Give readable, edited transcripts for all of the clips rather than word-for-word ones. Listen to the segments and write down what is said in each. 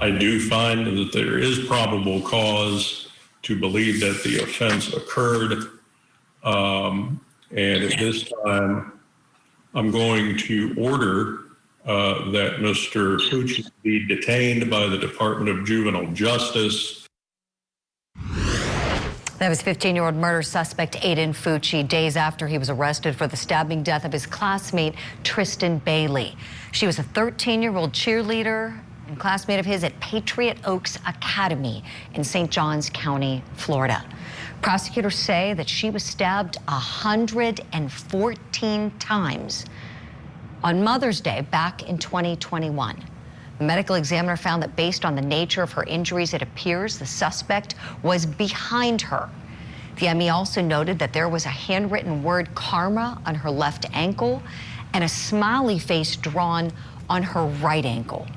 I do find that there is probable cause to believe that the offense occurred. And at this time, I'm going to order that Mr. Fucci be detained by the Department of Juvenile Justice. That was 15-year-old murder suspect Aiden Fucci, days after he was arrested for the stabbing death of his classmate, Tristyn Bailey. She was a 13-year-old cheerleader and classmate of his at Patriot Oaks Academy in St. Johns County, Florida. Prosecutors say that she was stabbed 114 times on Mother's Day back in 2021. The medical examiner found that based on the nature of her injuries, it appears the suspect was behind her. The ME also noted that there was a handwritten word karma on her left ankle and a smiley face drawn on her right ankle.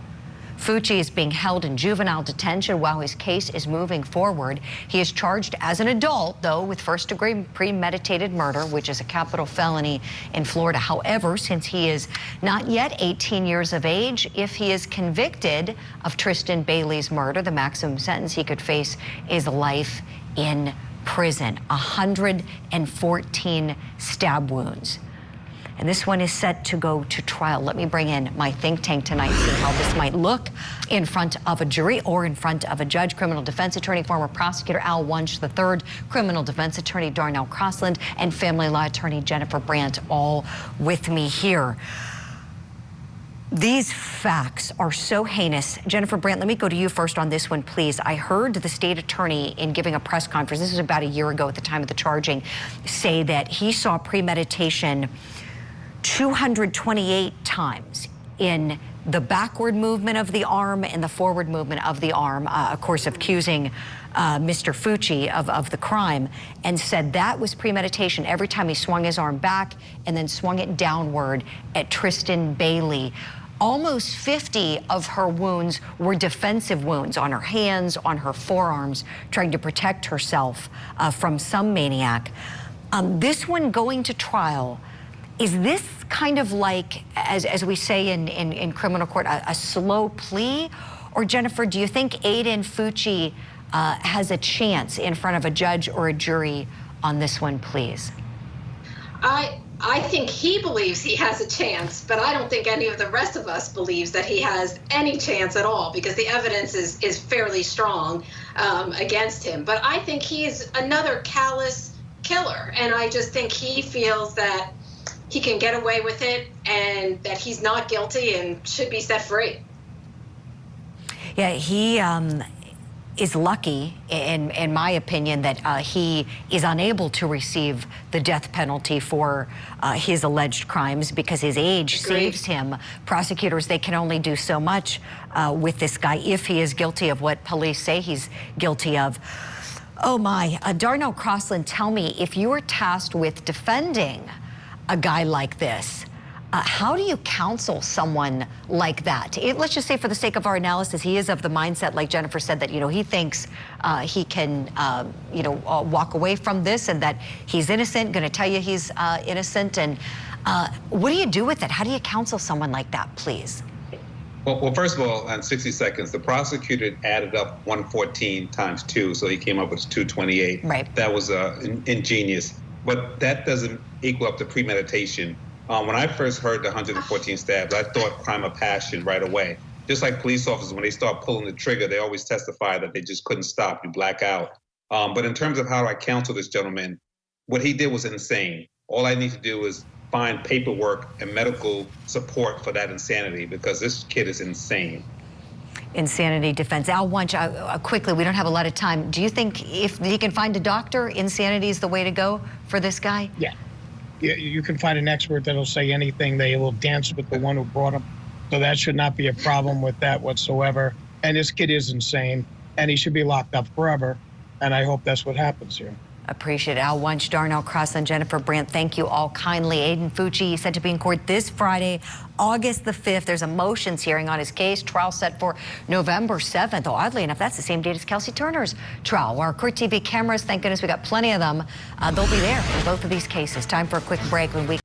Fucci is being held in juvenile detention while his case is moving forward. He is charged as an adult, though, with first-degree premeditated murder, which is a capital felony in Florida. However, since he is not yet 18 years of age, if he is convicted of Tristyn Bailey's murder, the maximum sentence he could face is life in prison. 114 stab wounds. And this one is set to go to trial. Let me bring in my think tank tonight, see how this might look in front of a jury or in front of a judge. Criminal defense attorney, former prosecutor Al Wunsch III, criminal defense attorney Darnell Crossland, and family law attorney Jennifer Brandt, all with me here. These facts are so heinous. Jennifer Brandt, let me go to you first on this one, please. I heard the state attorney in giving a press conference, this was about a year ago at the time of the charging, say that he saw premeditation 228 times in the backward movement of the arm and the forward movement of the arm, of course, accusing Mr. Fucci of the crime, and said that was premeditation every time he swung his arm back and then swung it downward at Tristyn Bailey. Almost 50 of her wounds were defensive wounds on her hands, on her forearms, trying to protect herself from some maniac. This one going to trial, is this kind of like, as we say in criminal court, a slow plea? Or, Jennifer, do you think Aiden Fucci has a chance in front of a judge or a jury on this one, please? I think he believes he has a chance, but I don't think any of the rest of us believes that he has any chance at all, because the evidence is fairly strong against him. But I think he is another callous killer, and I just think he feels that he can get away with it and that he's not guilty and should be set free. Yeah, he is lucky, in my opinion, that he is unable to receive the death penalty for his alleged crimes because his age saves him. Prosecutors, they can only do so much with this guy if he is guilty of what police say he's guilty of. Oh my, Darnell Crossland, tell me, if you were tasked with defending a guy like this, how do you counsel someone like that? Let's just say, for the sake of our analysis, he is of the mindset, like Jennifer said, that, he thinks he can, walk away from this and that he's innocent, going to tell you he's innocent. And what do you do with it? How do you counsel someone like that, please? Well, first of all, in 60 seconds, the prosecutor added up 114 times 2, so he came up with 228. Right. That was ingenious. But that doesn't equal up to premeditation. When I first heard the 114 stabs, I thought crime of passion right away. Just like police officers, when they start pulling the trigger, they always testify that they just couldn't stop, you black out. But in terms of how I counsel this gentleman, what he did was insane. All I need to do is find paperwork and medical support for that insanity, because this kid is insane. Insanity defense. Al Wunsch, quickly, we don't have a lot of time. Do you think if he can find a doctor, insanity is the way to go for this guy? Yeah. You can find an expert that'll say anything. They will dance with the one who brought him. So that should not be a problem with that whatsoever. And this kid is insane, and he should be locked up forever. And I hope that's what happens here. Appreciate it. Al Wunsch, Darnell Crossland, Jennifer Brandt, thank you all kindly. Aiden Fucci set to be in court this Friday, August the 5th. There's a motions hearing on his case. Trial set for November 7th. Oh, oddly enough, that's the same date as Kelsey Turner's trial. Our Court TV cameras, thank goodness we got plenty of them. They'll be there in both of these cases. Time for a quick break. When we